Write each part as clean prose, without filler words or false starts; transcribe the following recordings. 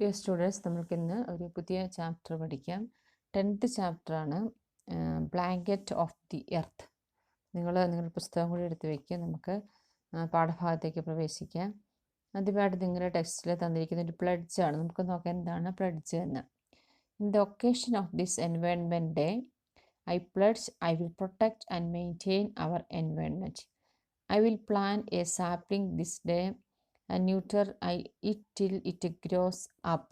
Dear students, നമ്മൾക്കിന്ന് ഒരു പുതിയ chapter പഠിക്കാം. 10th ചാപ്റ്ററാണ് ബ്ലാങ്കറ്റ് ഓഫ് ദി എർത്ത്. നിങ്ങളുടെ പുസ്തകം കൂടി എടുത്ത് വയ്ക്കുക. നമുക്ക് പാഠഭാഗത്തേക്ക് പ്രവേശിക്കാം. ആദ്യമായിട്ട് നിങ്ങളുടെ ടെക്സ്റ്റിൽ തന്നിരിക്കുന്ന ഒരു പ്ലഡ്ജാണ്. നമുക്ക് നോക്കാം എന്താണ് പ്ലഡ്ജ് എന്ന്. In the occasion of this environment day, I pledge I will protect and maintain our environment. I will plant a sapling this day and neuter it till it grows up.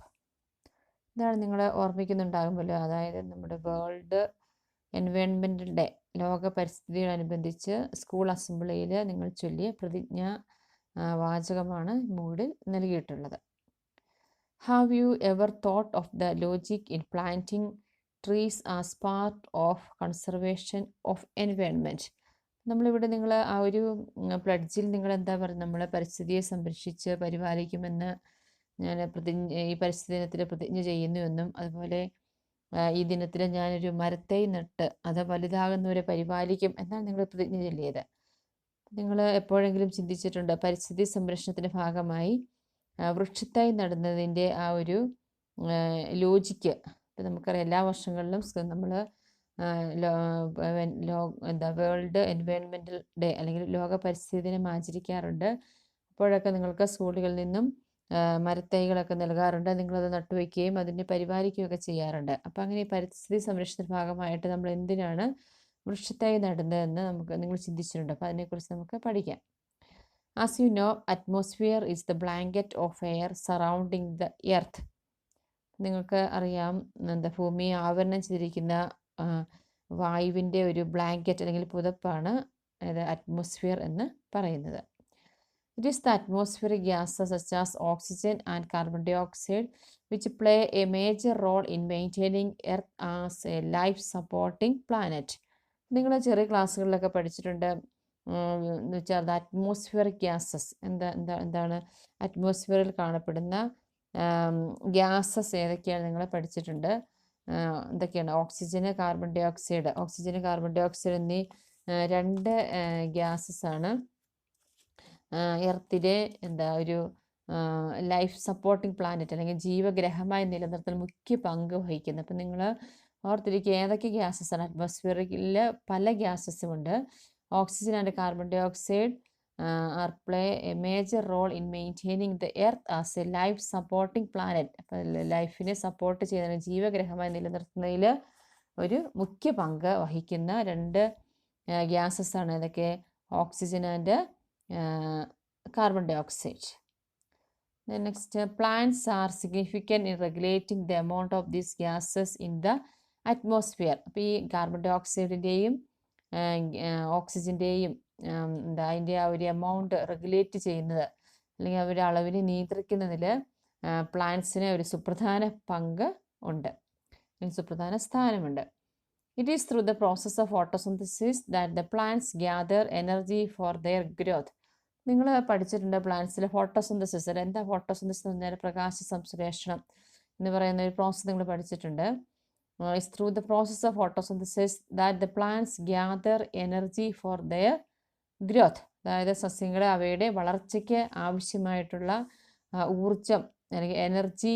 ഇതാണ് നിങ്ങൾ ഓർമ്മിക്കുന്നുണ്ടാകുമല്ലോ. അതായത് നമ്മുടെ world environmental day, ലോക പരിസ്ഥിതിയോടനുബന്ധിച്ച് school അസംബ്ലിയിൽ നിങ്ങൾ ചൊല്ലിയ പ്രതിജ്ഞാ വാചകമാണ് മുകളിൽ നൽകിയിട്ടുള്ളത്. Have you ever thought of the logic in planting trees as part of conservation of environment? നമ്മളിവിടെ നിങ്ങൾ ആ ഒരു പ്ലഡ്ജിൽ നിങ്ങൾ എന്താ പറയുക, നമ്മൾ പരിസ്ഥിതിയെ സംരക്ഷിച്ച് പരിപാലിക്കുമെന്ന് ഞാൻ ഈ പരിസ്ഥിതി ദിനത്തിൽ പ്രതിജ്ഞ ചെയ്യുന്നുവെന്നും, അതുപോലെ ഈ ദിനത്തിൽ ഞാനൊരു മരത്തൈ നട്ട് അത് വലുതാകുന്നവരെ പരിപാലിക്കും എന്നാണ് നിങ്ങൾ പ്രതിജ്ഞ ചൊല്ലിയത്. നിങ്ങൾ എപ്പോഴെങ്കിലും ചിന്തിച്ചിട്ടുണ്ട് പരിസ്ഥിതി സംരക്ഷണത്തിൻ്റെ ഭാഗമായി വൃക്ഷത്തൈ നടുന്നതിൻ്റെ ആ ഒരു ലോജിക്ക്? ഇപ്പം നമുക്കറിയാം എല്ലാ വർഷങ്ങളിലും നമ്മൾ വേൾഡ് എൻവയോൺമെൻറ്റൽ ഡേ അല്ലെങ്കിൽ ലോക പരിസ്ഥിതി ദിനം ആചരിക്കാറുണ്ട്. അപ്പോഴൊക്കെ നിങ്ങൾക്ക് സ്കൂളുകളിൽ നിന്നും മരത്തൈകളൊക്കെ നൽകാറുണ്ട്. നിങ്ങളത് നട്ടുവയ്ക്കുകയും അതിനെ പരിപാലിക്കുകയൊക്കെ ചെയ്യാറുണ്ട്. അപ്പോൾ അങ്ങനെ ഈ പരിസ്ഥിതി സംരക്ഷണത്തിൻ്റെ ഭാഗമായിട്ട് നമ്മൾ എന്തിനാണ് വൃക്ഷത്തൈ നടുന്നതെന്ന് നിങ്ങൾ ചിന്തിച്ചിട്ടുണ്ട്. അപ്പോൾ അതിനെക്കുറിച്ച് നമുക്ക് പഠിക്കാം. As you know, atmosphere is the blanket of air surrounding the earth. നിങ്ങൾക്ക് അറിയാം, ഭൂമിയെ ആവരണം ചെയ്തിരിക്കുന്ന വായുവിൻ്റെ ഒരു ബ്ലാങ്കറ്റ് അല്ലെങ്കിൽ പുതപ്പാണ് അറ്റ്മോസ്ഫിയർ എന്ന് പറയുന്നത്. It is the atmospheric gases such as oxygen and carbon dioxide which play a major role in maintaining earth as a life supporting planet. നിങ്ങൾ ചെറിയ ക്ലാസ്സുകളിലൊക്കെ പഠിച്ചിട്ടുണ്ട് എന്ന് വെച്ചാൽ ദ അറ്റ്മോസ്ഫിയറിക് ഗ്യാസസ് എന്താണ് അറ്റ്മോസ്ഫിയറിൽ കാണപ്പെടുന്ന ഗ്യാസസ് ഏതൊക്കെയാണ് നിങ്ങൾ പഠിച്ചിട്ടുണ്ട്. എന്തൊക്കെയാണ്? ഓക്സിജന്, കാർബൺ ഡൈ ഓക്സൈഡ്. ഓക്സിജന്, കാർബൺ ഡൈ ഓക്സൈഡ് എന്നീ രണ്ട് ഗ്യാസസാണ് എർത്തിലെ ഒരു ലൈഫ് സപ്പോർട്ടിംഗ് പ്ലാനറ്റ് അല്ലെങ്കിൽ ജീവഗ്രഹമായി നിലനിർത്താൻ മുഖ്യ പങ്ക് വഹിക്കുന്നത്. അപ്പം നിങ്ങൾ ഓർത്തിരിക്കുക ഏതൊക്കെ ഗ്യാസസാണ്. അറ്റ്മോസ്ഫിയറിൽ പല ഗ്യാസസും ഉണ്ട്. Oxygen and carbon dioxide are play a major role in maintaining the earth as a life supporting planet. അപ്പം ലൈഫിനെ സപ്പോർട്ട് ചെയ്യുന്നതിന്, ജീവഗ്രഹമായി നിലനിർത്തുന്നതിൽ ഒരു മുഖ്യ പങ്ക് വഹിക്കുന്ന രണ്ട് ഗ്യാസസാണ് ഏതൊക്കെ? Oxygen and carbon dioxide. Next, plants are significant in regulating the amount of these gases in the atmosphere. അപ്പോൾ ഈ കാർബൺ ഡൈ ഓക്സൈഡിൻ്റെയും ഓക്സിജൻ്റെയും അതിൻ്റെ ആ ഒരു എമൗണ്ട് റെഗുലേറ്റ് ചെയ്യുന്നത് അല്ലെങ്കിൽ അവരുടെ അളവിനെ നിയന്ത്രിക്കുന്നതിൽ പ്ലാന്റ്സിന് ഒരു സുപ്രധാന പങ്ക് ഉണ്ട്, സുപ്രധാന സ്ഥാനമുണ്ട്. It is through the process of photosynthesis that the plants gather energy for their growth. നിങ്ങൾ പഠിച്ചിട്ടുണ്ട് പ്ലാന്റ്സിലെ ഫോട്ടോസിന്തസിസ്. എന്താ ഫോട്ടോസിന്തസിസ് എന്ന് പറഞ്ഞാൽ പ്രകാശ സംശ്ലേഷണം എന്ന് പറയുന്ന ഒരു പ്രോസസ്സ് നിങ്ങൾ പഠിച്ചിട്ടുണ്ട്. It's through the process of photosynthesis that the plants gather energy for their growth. അതായത് സസ്യങ്ങളെ അവയുടെ വളർച്ചയ്ക്ക് ആവശ്യമായിട്ടുള്ള ഊർജം അല്ലെങ്കിൽ എനർജി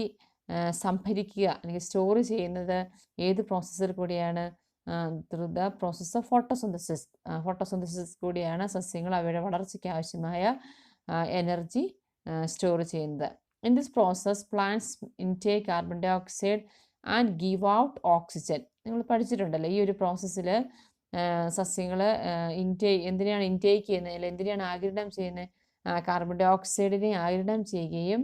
സംഭരിക്കുക അല്ലെങ്കിൽ സ്റ്റോർ ചെയ്യുന്നത് ഏത് പ്രോസസ്സിൽ കൂടിയാണ്? Through the process of photosynthesis. Photosynthesis കൂടിയാണ് സസ്യങ്ങൾ അവയുടെ വളർച്ചയ്ക്ക് ആവശ്യമായ എനർജി സ്റ്റോർ ചെയ്യുന്നത്. In this process plants intake carbon dioxide and give out oxygen. നിങ്ങൾ പഠിച്ചിട്ടുണ്ടല്ലോ ഈ ഒരു പ്രോസസ്സിൽ സസ്യങ്ങൾ എന്തിനാണ് ഇൻടേക്ക് ചെയ്യുന്നത് അല്ലെങ്കിൽ എന്തിനാണ് ആഗിരണം ചെയ്യുന്നത്? കാർബൺ ഡൈ ഓക്സൈഡിനെ ആഗിരണം ചെയ്യുകയും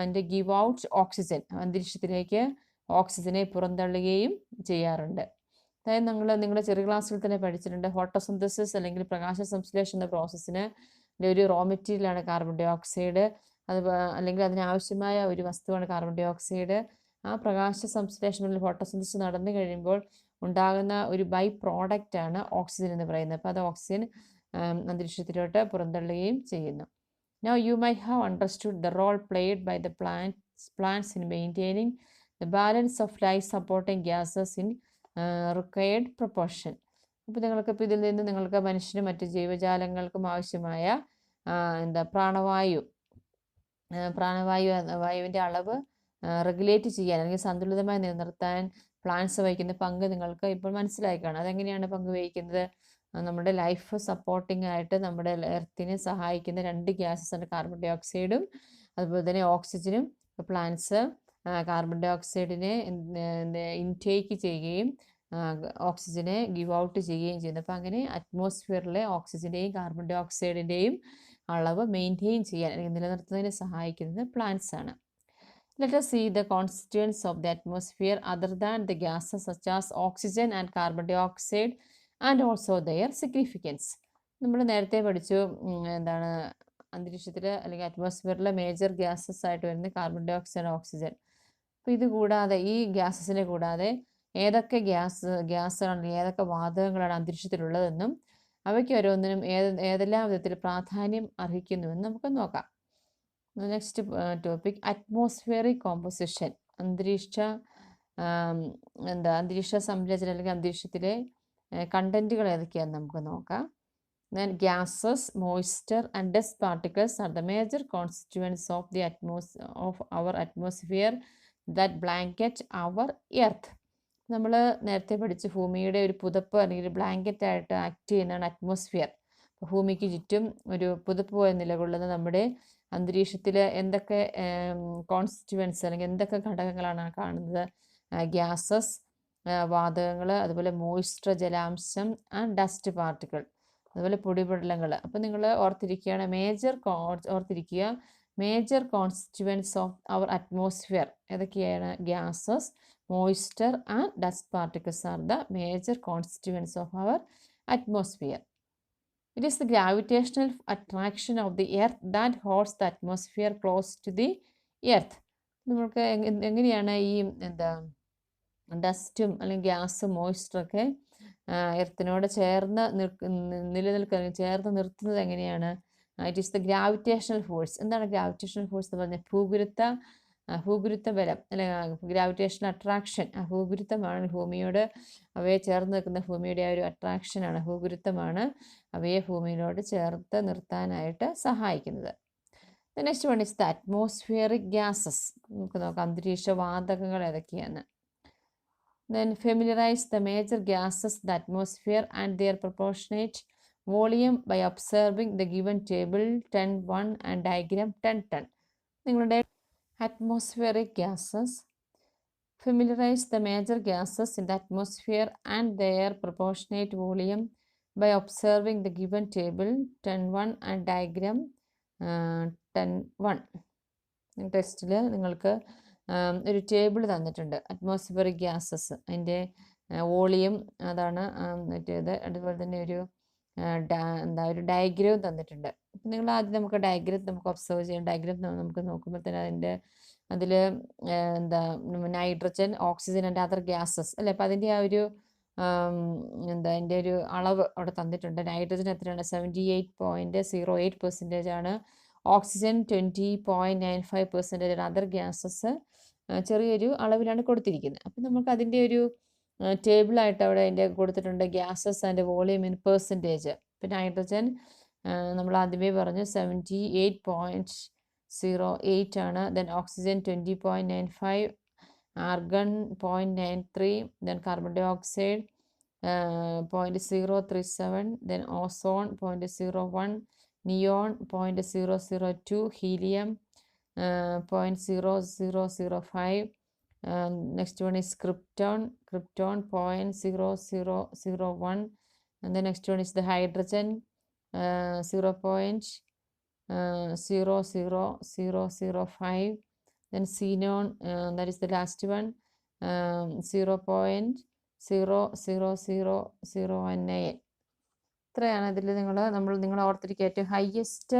ആൻഡ് ഗീവ് ഔട്ട് ഓക്സിജൻ, അന്തരീക്ഷത്തിലേക്ക് ഓക്സിജനെ പുറന്തള്ളുകയും ചെയ്യാറുണ്ട്. അതായത് നിങ്ങളുടെ ചെറിയ ക്ലാസ്സിൽ തന്നെ പഠിച്ചിട്ടുണ്ട് ഫോട്ടോസിന്തസിസ് അല്ലെങ്കിൽ പ്രകാശ സംശ്ലേഷണ എന്ന പ്രോസസ്സിന് ഒരു റോ മെറ്റീരിയലാണ് കാർബൺ ഡൈ ഓക്സൈഡ്. അല്ലെങ്കിൽ അതിനാവശ്യമായ ഒരു വസ്തുവാണ് കാർബൺ ഡൈ ഓക്സൈഡ്. ആ പ്രകാശ സംശ്ലേഷണത്തിൽ ഫോട്ടോസിന്തസിസ് നടന്നു കഴിയുമ്പോൾ ഉണ്ടാകുന്ന ഒരു ബൈ പ്രോഡക്റ്റാണ് ഓക്സിജൻ എന്ന് പറയുന്നത്. അപ്പോൾ അത് ഓക്സിജൻ അന്തരീക്ഷത്തിലോട്ട് പുറന്തള്ളുകയും ചെയ്യുന്നു. Now you might have understood the role played by the plants in maintaining the balance of life supporting gases in required proportion. അപ്പോൾ നിങ്ങൾക്കിപ്പോൾ ഇതിൽ നിന്ന് നിങ്ങൾക്ക് മനുഷ്യനും മറ്റ് ജീവജാലങ്ങൾക്കും ആവശ്യമായ പ്രാണവായു വായുവിൻ്റെ അളവ് റെഗുലേറ്റ് ചെയ്യാൻ അല്ലെങ്കിൽ സന്തുലിതമായി നിലനിർത്താൻ പ്ലാന്റ്സ് വഹിക്കുന്ന പങ്ക് നിങ്ങൾക്ക് ഇപ്പോൾ മനസ്സിലായി കാണും. അതെങ്ങനെയാണ് പങ്ക് വഹിക്കുന്നത്? നമ്മുടെ ലൈഫ് സപ്പോർട്ടിംഗ് ആയിട്ട് നമ്മുടെ എർത്തിനെ സഹായിക്കുന്ന 2 ഗ്യാസസ് ഉണ്ട്, കാർബൺ ഡൈ ഓക്സൈഡും അതുപോലെ തന്നെ ഓക്സിജനും. പ്ലാന്റ്സ് കാർബൺ ഡൈ ഓക്സൈഡിനെ ഇൻടേക്ക് ചെയ്യുകയും ഓക്സിജനെ ഗിവ് ഔട്ട് ചെയ്യുകയും ചെയ്യുന്നു. അപ്പോൾ അങ്ങനെ അറ്റ്മോസ്ഫിയറിലെ ഓക്സിജൻ്റെയും കാർബൺ ഡൈ ഓക്സൈഡിൻ്റെയും അളവ് മെയിൻറ്റെയിൻ ചെയ്യാൻ അല്ലെങ്കിൽ നിലനിർത്തുന്നതിന് സഹായിക്കുന്നത് പ്ലാന്റ്സ് ആണ്. Let us see the constituents of the atmosphere other than the gases such as oxygen and carbon dioxide and also their significance. നമ്മൾ നേരത്തെ പഠിച്ചു എന്താണ് അന്തരീക്ഷത്തിൽ അല്ലെങ്കിൽ അറ്റ്മോസ്ഫിയറിലെ മേജർ ഗ്യാസസ് ആയിട്ട് വരുന്ന കാർബൺ ഡൈ ഓക്സൈഡ്, ഓക്സിജൻ. അപ്പോൾ ഇത് കൂടാതെ ഈ ഗ്യാസസിനെ കൂടാതെ ഏതൊക്കെ ഗ്യാസുകളാണ് ഏതൊക്കെ വാതകങ്ങളാണ് അന്തരീക്ഷത്തിലുള്ളതെന്നും അവയ്ക്ക് ഓരോന്നിനും ഏതെല്ലാം വിധത്തിൽ പ്രാധാന്യം അർഹിക്കുന്നുവെന്ന് നമുക്ക് നോക്കാം. Next topic atmospheric composition. അന്തരീക്ഷ സംരചന അല്ലെങ്കിൽ അന്തരീക്ഷത്തിലെ കണ്ടന്റുകൾ ഏതൊക്കെയാണെന്ന് നമുക്ക് നോക്കാം. Then gases, moisture and dust particles are the major constituents of our atmosphere that blanket our earth. നമ്മൾ നേരത്തെ പഠിച്ച് ഭൂമിയുടെ ഒരു പുതപ്പ് അല്ലെങ്കിൽ ബ്ലാങ്കറ്റ് ആയിട്ട് ആക്ട് ചെയ്യുന്നതാണ് അറ്റ്മോസ്ഫിയർ. ഭൂമിക്ക് ചുറ്റും ഒരു പുതപ്പ് പോലെ നിലകൊള്ളുന്ന നമ്മുടെ അന്തരീക്ഷത്തിൽ എന്തൊക്കെ കോൺസ്റ്റിറ്റ്യുവൻസ് അല്ലെങ്കിൽ എന്തൊക്കെ ഘടകങ്ങളാണ് കാണുന്നത്? ഗ്യാസസ്, വാതകങ്ങൾ, അതുപോലെ മോയ്സ്ചർ ജലാംശം, ആൻഡ് ഡസ്റ്റ് പാർട്ടിക്കിൾ, അതുപോലെ പൊടിപടലങ്ങൾ. അപ്പോൾ നിങ്ങൾ ഓർത്തിരിക്കുക major constituents of our atmosphere ഏതൊക്കെയാണ്? Gases, moisture and dust particles are the major constituents of our atmosphere. It is the gravitational attraction of the earth that holds the atmosphere close to the earth. നമുക്ക് എങ്ങനെയാണ് ഈ ഡസ്റ്റും അല്ലെങ്കിൽ ഗ്യാസും മോയ്സ്ചറൊക്കെ എർത്തിനോട് ചേർന്ന് ചേർന്ന് നിർത്തുന്നത് എങ്ങനെയാണ്? It is the gravitational force. എന്താണ് ഗ്രാവിറ്റേഷണൽ ഫോഴ്സ് എന്ന് പറഞ്ഞാൽ? ഭൂഗുരുത്വ ബലം അല്ലെങ്കിൽ ഗ്രാവിറ്റേഷണൽ അട്രാക്ഷൻ. ആ ഭൂഗുരുത്വമാണ് ഭൂമിയോട് അവയെ ചേർന്ന് നിൽക്കുന്ന ഭൂമിയുടെ ആ ഒരു അട്രാക്ഷനാണ്, ഭൂഗുരുത്വമാണ് അവയെ ഭൂമിയിലോട് ചേർത്ത് നിർത്താനായിട്ട് സഹായിക്കുന്നത്. Next one is the atmospheric gases. നമുക്ക് നോക്കാം അന്തരീക്ഷ വാതകങ്ങൾ ഏതൊക്കെയാണ്. Then familiarize the major gases in the atmosphere and their proportionate volume by observing the given table 10.1 and diagram 10.10. നിങ്ങളുടെ atmospheric gases. Familiarize the major gases in the atmosphere and their proportionate volume by observing the given table 10.1 and diagram 10.1. ടെക്സ്റ്റിൽ നിങ്ങൾക്ക് ഒരു table തന്നിട്ടുണ്ട്. Atmospheric gases അതിൻ്റെ volume അതാണ് മറ്റേത്. അതുപോലെ തന്നെ ഒരു ഡയഗ്രാം തന്നിട്ടുണ്ട്. അപ്പം നിങ്ങൾ ആദ്യം നമുക്ക് ഡയഗ്രാം നമുക്ക് ഒബ്സർവ് ചെയ്യാം. ഡയഗ്രാം നമുക്ക് നോക്കുമ്പോൾ തന്നെ അതിൽ nitrogen, oxygen and other gases അല്ലേ. അപ്പം അതിൻ്റെ ആ ഒരു അതിൻ്റെ ഒരു അളവ് അവിടെ തന്നിട്ടുണ്ട്. നൈട്രജൻ എത്രയാണ്? 78.08% ആണ്. ഓക്സിജൻ 20.95% ആണ്. അതർ ഗ്യാസസ് ചെറിയൊരു അളവിലാണ് കൊടുത്തിരിക്കുന്നത്. അപ്പം നമുക്ക് അതിൻ്റെ ഒരു ടേബിളായിട്ട് അവിടെ അതിൻ്റെ കൊടുത്തിട്ടുണ്ട് gases and volume in percentage. ഇപ്പം നൈട്രജൻ നമ്മൾ ആദ്യമേ പറഞ്ഞു 78.08 ആണ്. Then oxygen 20.95, argon 0.93, then carbon dioxide 0.037, then ozone 0.01, neon 0.002, helium 0.0005. Next one is krypton 0.0001, and the next one is the hydrogen 0.00005. Then xenon, that is the last one, 0.000019. ഇത്രയാണ് ഇതിൽ നിങ്ങൾ ഓർത്തിരിക്കുക. ഏറ്റവും ഹയസ്റ്റ്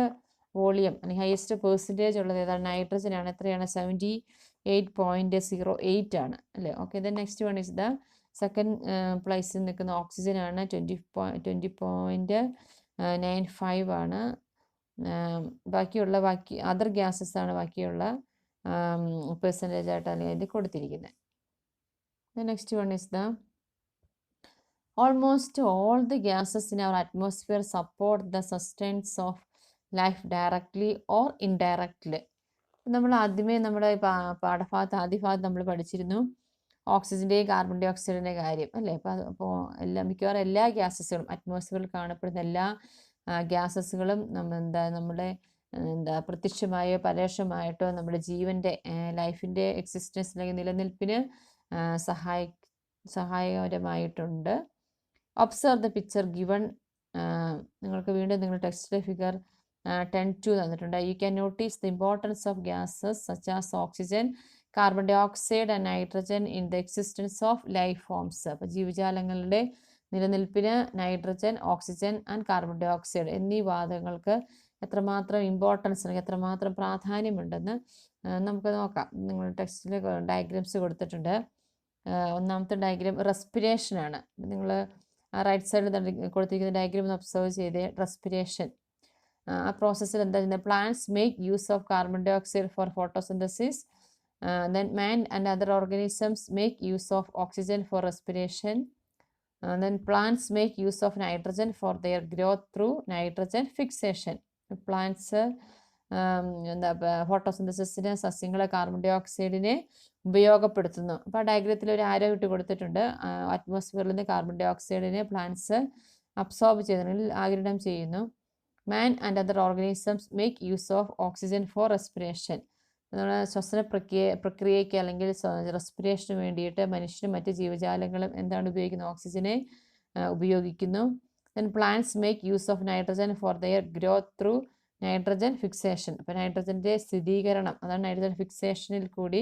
വോളിയം അല്ലെങ്കിൽ highest percentage ഉള്ളത് ഏതാണ്? Nitrogen ആണ്. എത്രയാണ്? 78.08 ആണ് അല്ലേ. Okay. Then next one is the second പ്ലേസിൽ നിൽക്കുന്ന ഓക്സിജൻ ആണ്. 20.95 ആണ്. ബാക്കി അതർ ഗ്യാസസ് ആണ് ബാക്കിയുള്ള പെർസെൻറ്റേജ് ആയിട്ട് അല്ലെങ്കിൽ ഇത് കൊടുത്തിരിക്കുന്നത്. Next one is the almost all the gases in our atmosphere support the sustenance of life directly or indirectly. നമ്മൾ ആദ്യമേ നമ്മുടെ പാഠഭാഗത്ത് ആദ്യ ഭാഗത്ത് നമ്മൾ പഠിച്ചിരുന്നു ഓക്സിജൻ്റെയും കാർബൺ ഡൈ ഓക്സൈഡിൻ്റെ കാര്യം അല്ലേ. അപ്പോൾ മിക്കവാറും എല്ലാ ഗ്യാസസുകളും അറ്റ്മോസ്ഫിയറിൽ കാണപ്പെടുന്ന എല്ലാ ഗ്യാസസുകളും നമ്മുടെ പ്രത്യക്ഷമായോ പരോക്ഷമായിട്ടോ നമ്മുടെ ജീവൻ്റെ ലൈഫിൻ്റെ എക്സിസ്റ്റൻസ് അല്ലെങ്കിൽ നിലനിൽപ്പിന് സഹായകരമായിട്ടുണ്ട്. Observe the picture given. നിങ്ങൾക്ക് വീണ്ടും നിങ്ങൾ ടെക്സ്റ്റിലെ ഫിഗർ 10.2 തന്നിട്ടുണ്ട്. You can notice the importance of gases such as oxygen, carbon dioxide and nitrogen in the existence of life forms. അപ്പോൾ ജീവജാലങ്ങളുടെ നിലനിൽപ്പിന് nitrogen, oxygen and carbon dioxide എന്നീ വാതകങ്ങൾക്ക് എത്രമാത്രം ഇമ്പോർട്ടൻസ് അല്ലെങ്കിൽ എത്രമാത്രം പ്രാധാന്യമുണ്ടെന്ന് നമുക്ക് നോക്കാം. നിങ്ങൾ ടെക്സ്റ്റിൽ ഡയഗ്രാംസ് കൊടുത്തിട്ടുണ്ട്. ഒന്നാമത്തെ ഡയഗ്രാം റെസ്പിറേഷനാണ്. നിങ്ങൾ റൈറ്റ് സൈഡിൽ കൊടുത്തിരിക്കുന്ന ഡയഗ്രാം ഒന്ന് ഒബ്സർവ് ചെയ്തേ. റെസ്പിറേഷൻ ആ പ്രോസസ്സിൽ എന്താ ചെയ്യുന്നത്? Plants make use of carbon dioxide for photosynthesis. Then man and other organisms make use of oxygen for respiration. Then plants make use of nitrogen for their growth through nitrogen fixation. Plants ഫോട്ടോസിന്തസിസിന് സസ്യങ്ങൾ carbon dye ഓക്സൈഡിനെ ഉപയോഗപ്പെടുത്തുന്നു. അപ്പോൾ ആ ഡയഗ്രത്തിൽ ഒരു ആരോ ഇട്ട് കൊടുത്തിട്ടുണ്ട്. അറ്റ്മോസ്ഫിയറിൽ നിന്ന് carbon dye ഓക്സൈഡിനെ plants absorb ചെയ്യുന്നതിൽ ആഗിരണം ചെയ്യുന്നു. മാൻ and other organisms make use of oxygen four respiration. നമ്മുടെ ശ്വസന പ്രക്രിയയ്ക്ക് അല്ലെങ്കിൽ റെസ്പിറേഷന് വേണ്ടിയിട്ട് മനുഷ്യനും മറ്റ് ജീവജാലങ്ങളും എന്താണ് ഉപയോഗിക്കുന്നത്? ഓക്സിജനെ ഉപയോഗിക്കുന്നു. Then plants make use of nitrogen for their growth through nitrogen fixation. അപ്പോൾ നൈട്രജൻ്റെ സ്ഥിരീകരണം, അതാണ് നൈട്രജൻ ഫിക്സേഷനിൽ കൂടി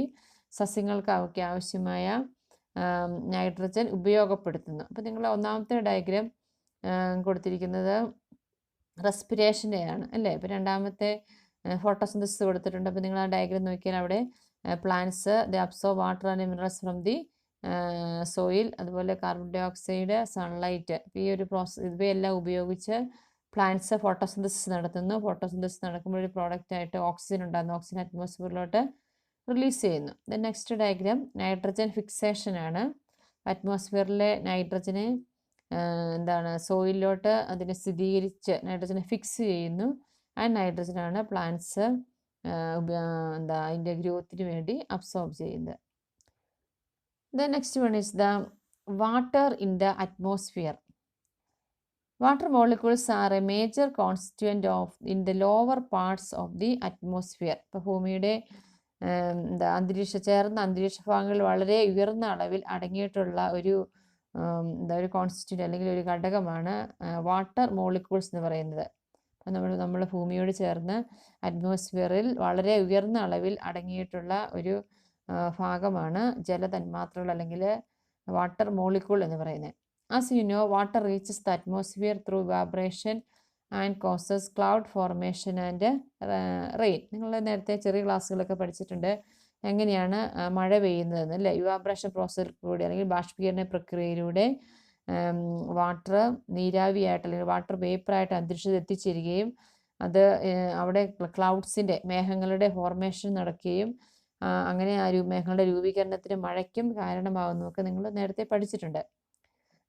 സസ്യങ്ങൾക്ക് ആവശ്യമായ നൈട്രജൻ ഉപയോഗപ്പെടുത്തുന്നു. അപ്പോൾ നിങ്ങൾ ഒന്നാമത്തെ ഡയഗ്രാം കൊടുത്തിരിക്കുന്നത് റെസ്പിറേഷൻ്റെയാണ് അല്ലേ. ഇപ്പോൾ രണ്ടാമത്തെ ഫോട്ടോസിന്തസിസ് കൊടുത്തിട്ടുണ്ട്. അപ്പോൾ നിങ്ങൾ ആ ഡയഗ്രാം നോക്കിയാൽ അവിടെ plants the absorb water and minerals from the soil, അതുപോലെ കാർബൺ ഡൈ ഓക്സൈഡ്, സൺലൈറ്റ്. അപ്പോൾ ഈ ഒരു ഇവയെല്ലാം ഉപയോഗിച്ച് പ്ലാന്റ്സ് ഫോട്ടോസിന്തസിസ് നടത്തുന്നു. ഫോട്ടോസിന്തസിസ് നടക്കുമ്പോൾ ഒരു പ്രോഡക്റ്റായിട്ട് ഓക്സിജൻ ഉണ്ടാകുന്നു. ഓക്സിജൻ അറ്റ്മോസ്ഫിയറിലോട്ട് റിലീസ് ചെയ്യുന്നു. ദെൻ നെക്സ്റ്റ് ഡയഗ്രാം നൈട്രജൻ ഫിക്സേഷനാണ്. അറ്റ്മോസ്ഫിയറിലെ നൈട്രജനെ സോയിലിലോട്ട് അതിനെ സ്ഥിരീകരിച്ച് നൈട്രജനെ ഫിക്സ് ചെയ്യുന്നു. ആ നൈട്രജനാണ് പ്ലാന്റ്സ് അതിൻ്റെ ഗ്രോത്തിന് വേണ്ടി അബ്സോർബ് ചെയ്യുന്നത്. Then next one is the water in the atmosphere. Water molecules R A major constituent of in the lower parts of the atmosphere. ഇപ്പോൾ ഭൂമിയുടെ ചേർന്ന അന്തരീക്ഷ ഭാഗങ്ങളിൽ വളരെ ഉയർന്ന അളവിൽ അടങ്ങിയിട്ടുള്ള ഒരു കോൺസ്റ്റിറ്റ്യൂന്റ് അല്ലെങ്കിൽ ഒരു ഘടകമാണ് വാട്ടർ മോളിക്യൂൾസ് എന്ന് പറയുന്നത്. നമ്മൾ ഭൂമിയോട് ചേർന്ന് അറ്റ്മോസ്ഫിയറിൽ വളരെ ഉയർന്ന അളവിൽ അടങ്ങിയിട്ടുള്ള ഒരു ഭാഗമാണ് ജലതന്മാത്രകൾ അല്ലെങ്കിൽ വാട്ടർ മോളിക്യൂൾ എന്ന് പറയുന്നത്. As you know, water reaches the atmosphere through evaporation and causes cloud formation and rain. നിങ്ങൾ നേരത്തെ ചെറിയ ക്ലാസ്സുകളൊക്കെ പഠിച്ചിട്ടുണ്ട് എങ്ങനെയാണ് മഴ പെയ്യുന്നതെന്ന് അല്ലേ. ഇവാപറേഷൻ പ്രോസസ്സിൽ കൂടി അല്ലെങ്കിൽ ബാഷ്പീകരണ പ്രക്രിയയിലൂടെ വാട്ടർ നീരാവിയായിട്ട് അല്ലെങ്കിൽ വാട്ടർ വേപ്പറായിട്ട് അന്തരീക്ഷത്തിൽ എത്തിച്ചേരുകയും അത് അവിടെ ക്ലൗഡ്സിൻ്റെ മേഘങ്ങളുടെ ഫോർമേഷൻ നടക്കുകയും അങ്ങനെ ആ മേഘങ്ങളുടെ രൂപീകരണത്തിന് മഴയ്ക്കും കാരണമാകുന്നതൊക്കെ നിങ്ങൾ നേരത്തെ പഠിച്ചിട്ടുണ്ട്.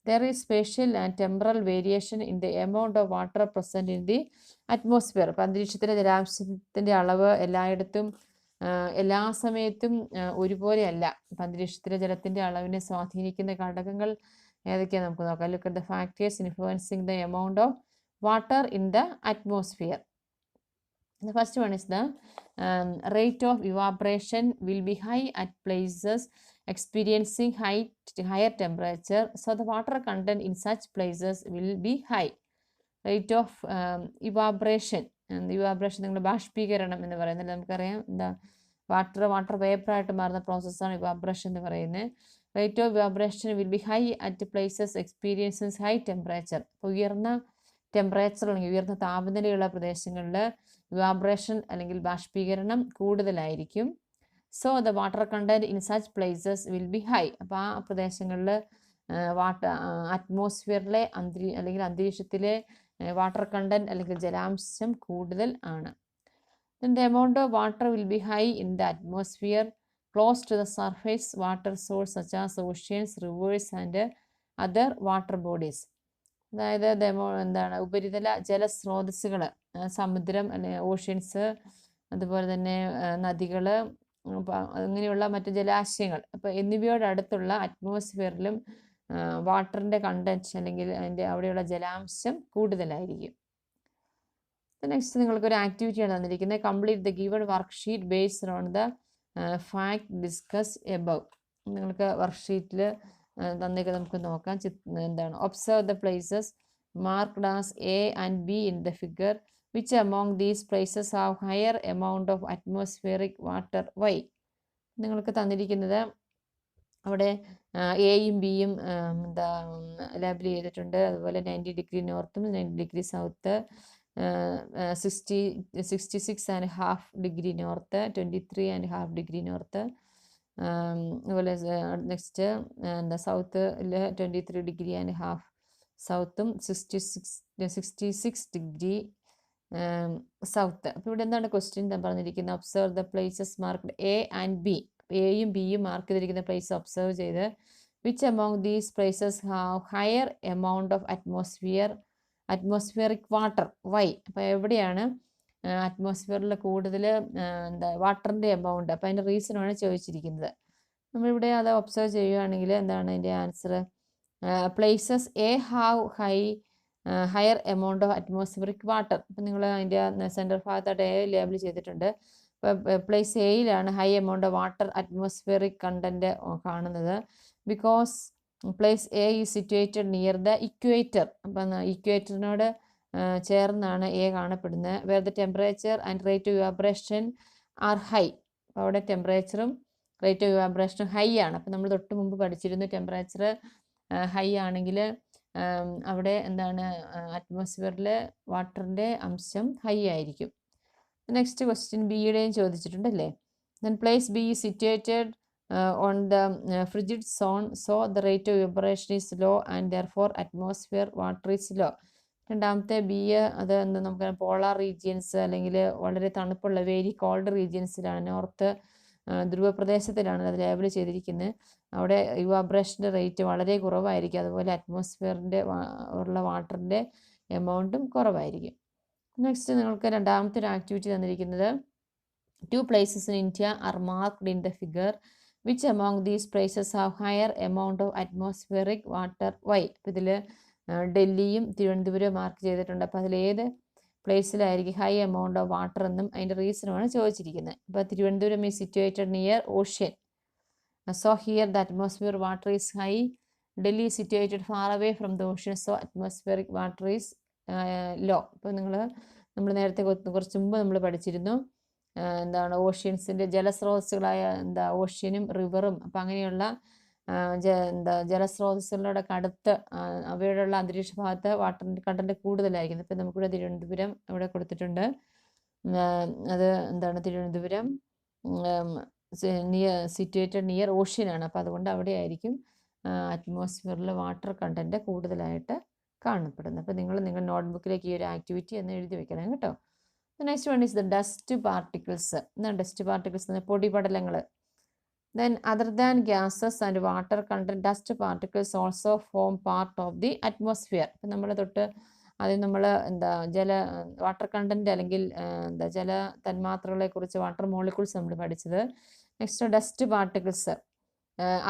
There is spatial and temporal variation in the amount of water present in the atmosphere. അപ്പോൾ അന്തരീക്ഷത്തിലെ ജലാംശത്തിൻ്റെ അളവ് എല്ലായിടത്തും എല്ലാ സമയത്തും ഒരുപോലെയല്ല. അപ്പം അന്തരീക്ഷത്തിലെ ജലത്തിൻ്റെ അളവിനെ സ്വാധീനിക്കുന്ന ഘടകങ്ങൾ ഏതൊക്കെയാണ് നമുക്ക് നോക്കാം. Look at the factors influencing the amount of water in the atmosphere. The first one is the rate of evaporation will be high at places experiencing higher temperature, so the water content in such places will be high. Rate of evaporation നിങ്ങൾ ബാഷ്പീകരണം എന്ന് പറയുന്നത് നമുക്കറിയാം. Water വേപ്പറായിട്ട് മാറുന്ന പ്രോസസ്സാണ് evaporation എന്ന് പറയുന്നത്. Rate of evaporation will be high at places experiences high temperature. അപ്പോൾ ഉയർന്ന ടെമ്പറേച്ചർ അല്ലെങ്കിൽ ഉയർന്ന താപനിലയുള്ള പ്രദേശങ്ങളിൽ ഇവാപറേഷൻ അല്ലെങ്കിൽ ബാഷ്പീകരണം കൂടുതലായിരിക്കും. So the water content in such places will be high. അപ്പോൾ ആ പ്രദേശങ്ങളിൽ അറ്റ്മോസ്ഫിയറിലെ അല്ലെങ്കിൽ അന്തരീക്ഷത്തിലെ വാട്ടർ കണ്ടന്റ് അല്ലെങ്കിൽ ജലാംശം കൂടുതൽ ആണ്. Then the amount of water will be high in the atmosphere close to the surface water source such as oceans, rivers and other water bodies. അതായത് ഉപരിതല ജലസ്രോതസ്സുകൾ, സമുദ്രം അല്ലെങ്കിൽ ഓഷ്യൻസ്, അതുപോലെ തന്നെ നദികൾ, അങ്ങനെയുള്ള മറ്റ് ജലാശയങ്ങൾ എന്നിവയോടടുത്തുള്ള അറ്റ്മോസ്ഫിയറിലും വാട്ടറിൻ്റെ കണ്ടൻറ്റ് അല്ലെങ്കിൽ അവിടെയുള്ള ജലാംശം കൂടുതലായിരിക്കും. നെക്സ്റ്റ് നിങ്ങൾക്കൊരു ആക്ടിവിറ്റിയാണ് തന്നിരിക്കുന്നത്. Complete the given work sheet based on the fact discuss above. നിങ്ങൾക്ക് വർക്ക് ഷീറ്റിൽ തന്നേക്ക് നമുക്ക് നോക്കാം. എന്താണ് observe the places marked as A and be in the figure. Which among these places have higher amount of atmospheric water? Why? നിങ്ങൾക്ക് തന്നിരിക്കുന്നത് അവിടെ എയും ബിയും ലേബിൾ ചെയ്തിട്ടുണ്ട്. അതുപോലെ 90 ഡിഗ്രി നോർത്തും 90 degree south, 66.5 degree north, 23.5 degree north. അതുപോലെ നെക്സ്റ്റ് സൗത്തിൽ 23.5 സൗത്തും 66 ഡിഗ്രി സൗത്ത്. അപ്പോൾ ഇവിടെ എന്താണ് ക്വസ്റ്റ്യൻ പറഞ്ഞിരിക്കുന്നത്? Observe the places marked A and B. എയും ബിയും മാർക്ക് ചെയ്തിരിക്കുന്ന പ്ലേസ് ഒബ്സർവ് ചെയ്ത് which among these places have higher amount of atmospheric water? Why? അപ്പോൾ എവിടെയാണ് അറ്റ്മോസ്ഫിയറിൽ കൂടുതൽ വാട്ടറിൻ്റെ എമൗണ്ട്? അപ്പോൾ അതിൻ്റെ റീസണാണ് ചോദിച്ചിരിക്കുന്നത്. നമ്മളിവിടെ അത് ഒബ്സർവ് ചെയ്യുകയാണെങ്കിൽ എന്താണ് അതിൻ്റെ answer? Places A have higher amount of atmospheric water. അപ്പം നിങ്ങൾ അതിൻ്റെ സെൻറ്റർ ഭാഗത്തായിട്ട് എ ലേബിൾ ചെയ്തിട്ടുണ്ട്. അപ്പോൾ പ്ലേസ് എയിലാണ് high amount of water atmospheric content കാണുന്നത്. Because place A is situated near the equator. അപ്പം ഇക്വേറ്ററിനോട് ചേർന്നാണ് എ കാണപ്പെടുന്നത്. Where the temperature and rate of evaporation are high. അപ്പോൾ അവിടെ ടെമ്പറേച്ചറും റേറ്റ് ഓഫ് ഇവാപറേഷനും ഹൈ ആണ്. അപ്പം നമ്മൾ തൊട്ട് മുമ്പ് പഠിച്ചിരുന്നു ടെമ്പറേച്ചർ ഹൈ ആണെങ്കിൽ അവിടെ എന്താണ് അറ്റ്മോസ്ഫിയറിൽ വാട്ടറിൻ്റെ അംശം ഹൈ ആയിരിക്കും. നെക്സ്റ്റ് ക്വസ്റ്റ്യൻ ബിയുടെയും ചോദിച്ചിട്ടുണ്ടല്ലേ. Then place B is situated on the frigid zone, so the rate of evaporation is low and therefore atmosphere water is low. രണ്ടാമത്തെ ബി അത് നമുക്ക് പോളാർ റീജിയൻസ് അല്ലെങ്കിൽ വളരെ തണുപ്പുള്ള വെരി കോൾഡ് റീജിയൻസിലാണ്, നോർത്ത് ധ്രുവപ്രദേശത്തിലാണ് അത് ലേബിൾ ചെയ്തിരിക്കുന്നത്. അവിടെ ഇവാപറേഷൻ്റെ റേറ്റ് വളരെ കുറവായിരിക്കും. അതുപോലെ അറ്റ്മോസ്ഫിയറിൻ്റെ ഉള്ള വാട്ടറിൻ്റെ എമൗണ്ടും കുറവായിരിക്കും. നെക്സ്റ്റ് നിങ്ങൾക്ക് രണ്ടാമത്തെ ഒരു ആക്ടിവിറ്റി തന്നിരിക്കുന്നത് 2 places in India are marked in the figure. Which among these places have higher amount of atmospheric water? Why? അപ്പോൾ ഇതിൽ ഡൽഹിയും തിരുവനന്തപുരവും മാർക്ക് ചെയ്തിട്ടുണ്ട്. അപ്പോൾ അതിലേത് പ്ലേസിലായിരിക്കും ഹൈ എമൗണ്ട് ഓഫ് വാട്ടർ എന്നും അതിൻ്റെ റീസണുമാണ് ചോദിച്ചിരിക്കുന്നത്. അപ്പോൾ Thiruvananthapuram is situated near ocean, so here the atmosphere water is high. Delhi is situated far away from the ocean, so atmospheric water is low. ഇപ്പോൾ നമ്മൾ നേരത്തെ കുറച്ച് മുമ്പ് നമ്മൾ പഠിച്ചിരുന്നു എന്താണ് ഓഷ്യൻസിൻ്റെ ജലസ്രോതസ്സുകളായ ഓഷ്യനും റിവറും. അപ്പം അങ്ങനെയുള്ള ജലസ്രോതസ്സുകളുടെ അടുത്ത് അവയോടുള്ള അന്തരീക്ഷ ഭാഗത്ത് വാട്ടറിൻ്റെ കണ്ടൻറ്റ് കൂടുതലായിരിക്കും. ഇപ്പം നമുക്കിവിടെ തിരുവനന്തപുരം ഇവിടെ കൊടുത്തിട്ടുണ്ട്. അത് തിരുവനന്തപുരം സിറ്റുവേറ്റഡ് നിയർ ഓഷ്യനാണ്. അപ്പോൾ അതുകൊണ്ട് അവിടെ ആയിരിക്കും അറ്റ്മോസ്ഫിയറിൽ വാട്ടർ കണ്ടൻറ്റ് കൂടുതലായിട്ട് കാണപ്പെടുന്നത്. അപ്പോൾ നിങ്ങൾ നോട്ട്ബുക്കിലേക്ക് ഈ ഒരു ആക്ടിവിറ്റി എന്ന് എഴുതി വെക്കണം കേട്ടോ. Next one is the dust particles. എന്താണ് ഡസ്റ്റ് പാർട്ടിക്കിൾസ്? പൊടിപടലങ്ങൾ. Then other than gases and water content dust particles also form part of the atmosphere. അപ്പം നമ്മൾ ആദ്യം നമ്മൾ വാട്ടർ കണ്ടൻറ്റ് അല്ലെങ്കിൽ ജല തന്മാത്രകളെ കുറിച്ച് വാട്ടർ മോളിക്യൂൾസ് നമ്മൾ പഠിച്ചത്. Next dust particles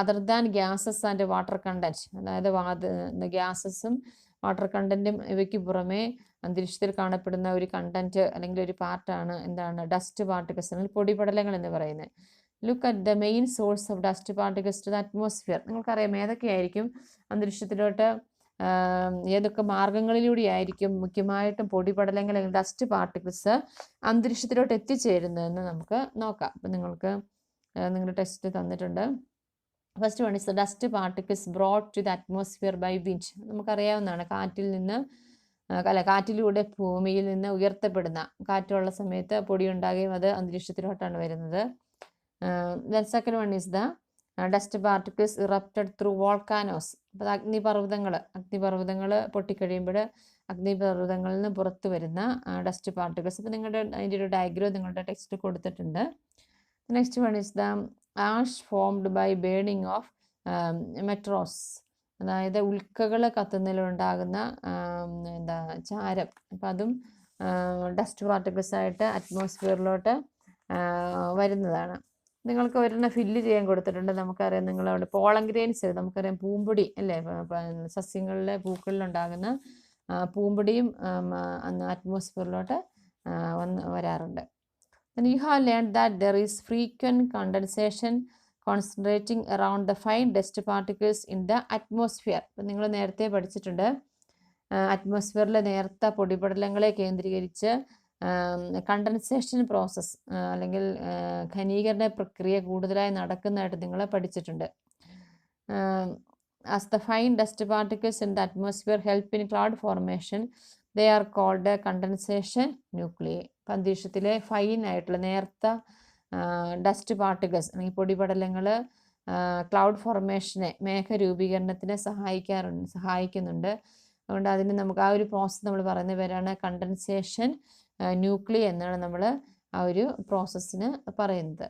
other than gases and water content, അതായത് ഗ്യാസസും വാട്ടർ കണ്ടൻറ്റും ഇവയ്ക്ക് പുറമേ അന്തരീക്ഷത്തിൽ കാണപ്പെടുന്ന ഒരു കണ്ടൻറ്റ് അല്ലെങ്കിൽ ഒരു പാർട്ടാണ് ഡസ്റ്റ് പാർട്ടിക്കിൾസ് അല്ലെങ്കിൽ പൊടിപടലങ്ങൾ എന്ന് പറയുന്നത്. Look at the main source of dust particles to the atmosphere. നിങ്ങൾക്കറിയാം ഏതൊക്കെയായിരിക്കും അന്തരീക്ഷത്തിലോട്ട് ഏതൊക്കെ മാർഗങ്ങളിലൂടെയായിരിക്കും മുഖ്യമായിട്ടും പൊടിപടലങ്ങൾ അല്ലെങ്കിൽ ഡസ്റ്റ് പാർട്ടിക്കിൾസ് അന്തരീക്ഷത്തിലോട്ട് എത്തിച്ചേരുന്നതെന്ന് നമുക്ക് നോക്കാം. അപ്പം നിങ്ങൾക്ക് നിങ്ങളുടെ ടെസ്റ്റ് തന്നിട്ടുണ്ട്. First one is the dust particles brought to the atmosphere by wind. നമുക്കറിയാവുന്നതാണ് കാറ്റിലൂടെ ഭൂമിയിൽ നിന്ന് ഉയർത്തപ്പെടുന്ന കാറ്റുള്ള സമയത്ത് പൊടി ഉണ്ടാകുകയും അത് അന്തരീക്ഷത്തിലോട്ടാണ് വരുന്നത്. Then second one is the dust particles erupted through volcanoes. അപ്പോൾ അഗ്നിപർവ്വതങ്ങൾ പൊട്ടിക്കഴിയുമ്പോൾ അഗ്നിപർവ്വതങ്ങളിൽ നിന്ന് പുറത്തു വരുന്ന ഡസ്റ്റ് പാർട്ടിക്കിൾസ്. അപ്പോൾ അതിൻ്റെ ഒരു ഡയഗ്രാം നിങ്ങളുടെ ടെക്സ്റ്റ് കൊടുത്തിട്ടുണ്ട്. Next one is the ash formed by burning of meteors. അതായത് ഉൽക്കകൾ കത്തുന്നതിലുണ്ടാകുന്ന ചാരം. അപ്പം അതും ഡസ്റ്റ് പാർട്ടിക്കിൾസ് ആയിട്ട് അറ്റ്മോസ്ഫിയറിലോട്ട് വരുന്നതാണ്. നിങ്ങൾക്ക് ഒരെണ്ണം ഫില്ല് ചെയ്യാൻ കൊടുത്തിട്ടുണ്ട്. നമുക്കറിയാം നിങ്ങളവിടെ പോളൻ ഗ്രെയിൻസ്, നമുക്കറിയാം പൂമ്പൊടി അല്ലേ, സസ്യങ്ങളിലെ പൂക്കളിലുണ്ടാകുന്ന പൂമ്പൊടിയും അറ്റ്മോസ്ഫിയറിലോട്ട് വരാറുണ്ട്. Then you have learned that there is frequent condensation concentrating around the fine dust particles in the atmosphere. അപ്പം നിങ്ങൾ നേരത്തെ പഠിച്ചിട്ടുണ്ട്, അറ്റ്മോസ്ഫിയറിലെ നേർത്ത പൊടിപടലങ്ങളെ കേന്ദ്രീകരിച്ച് കണ്ടൻസേഷൻ പ്രോസസ്സ് അല്ലെങ്കിൽ ഘനീകരണ പ്രക്രിയ കൂടുതലായി നടക്കുന്നതായിട്ട് നിങ്ങൾ പഠിച്ചിട്ടുണ്ട്. As the fine dust particles in the atmosphere help in cloud formation, they are called condensation nuclei. അന്തരീക്ഷത്തിലെ ഫൈൻ ആയിട്ടുള്ള നേർത്ത ഡസ്റ്റ് പാർട്ടിക്കിൾസ് അല്ലെങ്കിൽ പൊടിപടലങ്ങൾ ക്ലൗഡ് ഫോർമേഷനെ, മേഘരൂപീകരണത്തിന് സഹായിക്കുന്നുണ്ട്. അതുകൊണ്ട് അതിന് നമുക്ക് ആ ഒരു പ്രോസസ്സ് നമ്മൾ പറയുന്ന പേരാണ് കണ്ടൻസേഷൻ ന്യൂക്ലി എന്നാണ് നമ്മൾ ആ ഒരു പ്രോസസ്സിന് പറയുന്നത്.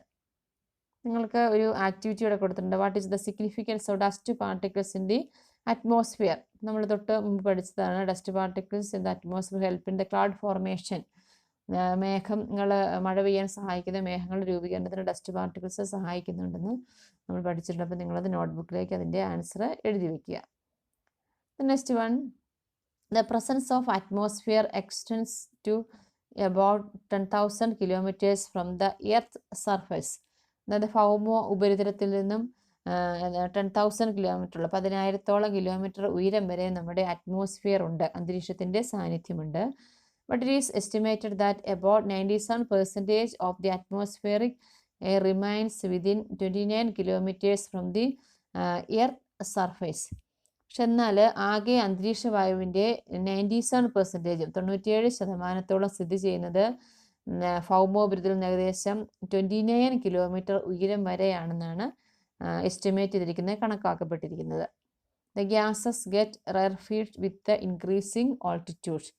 നിങ്ങൾക്ക് ഒരു ആക്ടിവിറ്റി ഇവിടെ കൊടുത്തിട്ടുണ്ട്. What is the significance of dust particles in the atmosphere. നമ്മൾ തൊട്ട് മുമ്പ് പഠിച്ചതാണ്. Dust particles in the atmosphere help in the cloud formation. മേഘങ്ങൾ, മഴ പെയ്യാൻ സഹായിക്കുന്ന മേഘങ്ങളുടെ രൂപീകരണത്തിന് ഡസ്റ്റ് പാർട്ടിക്കിൾസ് സഹായിക്കുന്നുണ്ടെന്ന് നമ്മൾ പഠിച്ചിട്ടുണ്ട്. അപ്പോൾ നിങ്ങളത് നോട്ട്ബുക്കിലേക്ക് അതിൻ്റെ ആൻസർ എഴുതി വയ്ക്കുക. Next one, the presence of atmosphere extends to about 10,000 kilometers from the earth surface. അതായത് ഭൗമ ഉപരിതലത്തിൽ നിന്നും 10,000 കിലോമീറ്റർ, 10,000 കിലോമീറ്റർ ഉയരം വരെ നമ്മുടെ അറ്റ്മോസ്ഫിയർ ഉണ്ട്, അന്തരീക്ഷത്തിൻ്റെ സാന്നിധ്യമുണ്ട്. But it is estimated that about 97% of the atmospheric air remains within 29 kilometers from the earth surface. പക്ഷെ എന്നാൽ ആകെ അന്തരീക്ഷ വായുവിൻ്റെ 97%, 97% സ്ഥിതി ചെയ്യുന്നത് ഭൗമോപരിതലം ഏകദേശം 29 കിലോമീറ്റർ ഉയരം വരെയാണെന്നാണ് എസ്റ്റിമേറ്റ് ചെയ്തിരിക്കുന്നത്, കണക്കാക്കപ്പെട്ടിരിക്കുന്നത്. The gases get rarefied with the increasing altitude.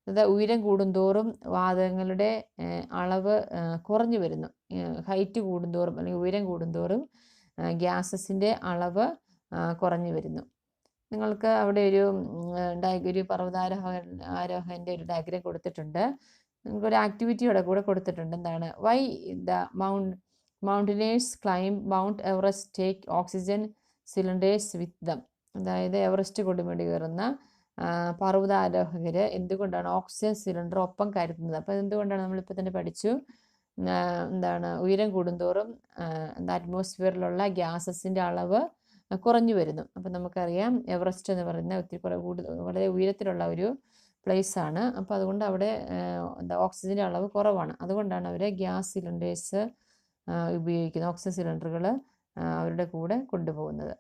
അതായത് ഉയരം കൂടുന്തോറും വാതകങ്ങളുടെ അളവ് കുറഞ്ഞു വരുന്നു. ഹൈറ്റ് കൂടുന്തോറും അല്ലെങ്കിൽ ഉയരം കൂടുന്തോറും ഗ്യാസസിൻ്റെ അളവ് കുറഞ്ഞു വരുന്നു. നിങ്ങൾക്ക് അവിടെ ഒരു പർവ്വതാരോഹൻ്റെ ഒരു ഡയഗ്രം കൊടുത്തിട്ടുണ്ട്. നിങ്ങൾക്കൊരു ആക്ടിവിറ്റി കൂടെ കൊടുത്തിട്ടുണ്ട്. എന്താണ്? Why the mountaineers climb Mount Everest take oxygen cylinders with them. അതായത് എവറസ്റ്റ് കൊടുമുടി കയറുന്ന പർവ്വതാരോഹകർ എന്തുകൊണ്ടാണ് ഓക്സിജൻ സിലിണ്ടർ ഒപ്പം കരുതുന്നത്? അപ്പോൾ എന്തുകൊണ്ടാണ്? നമ്മളിപ്പോൾ തന്നെ പഠിച്ചു. എന്താണ്? ഉയരം കൂടുന്തോറും അറ്റ്മോസ്ഫിയറിലുള്ള ഗ്യാസസിൻ്റെ അളവ് കുറഞ്ഞു വരുന്നു. അപ്പം നമുക്കറിയാം എവറസ്റ്റ് എന്ന് പറയുന്ന വളരെ ഉയരത്തിലുള്ള ഒരു പ്ലേസ് ആണ്. അപ്പോൾ അതുകൊണ്ട് അവിടെ ഓക്സിജൻ്റെ അളവ് കുറവാണ്. അതുകൊണ്ടാണ് അവർ ഗ്യാസ് സിലിണ്ടേഴ്സ് ഉപയോഗിക്കുന്നത്, ഓക്സിജൻ സിലിണ്ടറുകൾ അവരുടെ കൂടെ കൊണ്ടുപോകുന്നത്.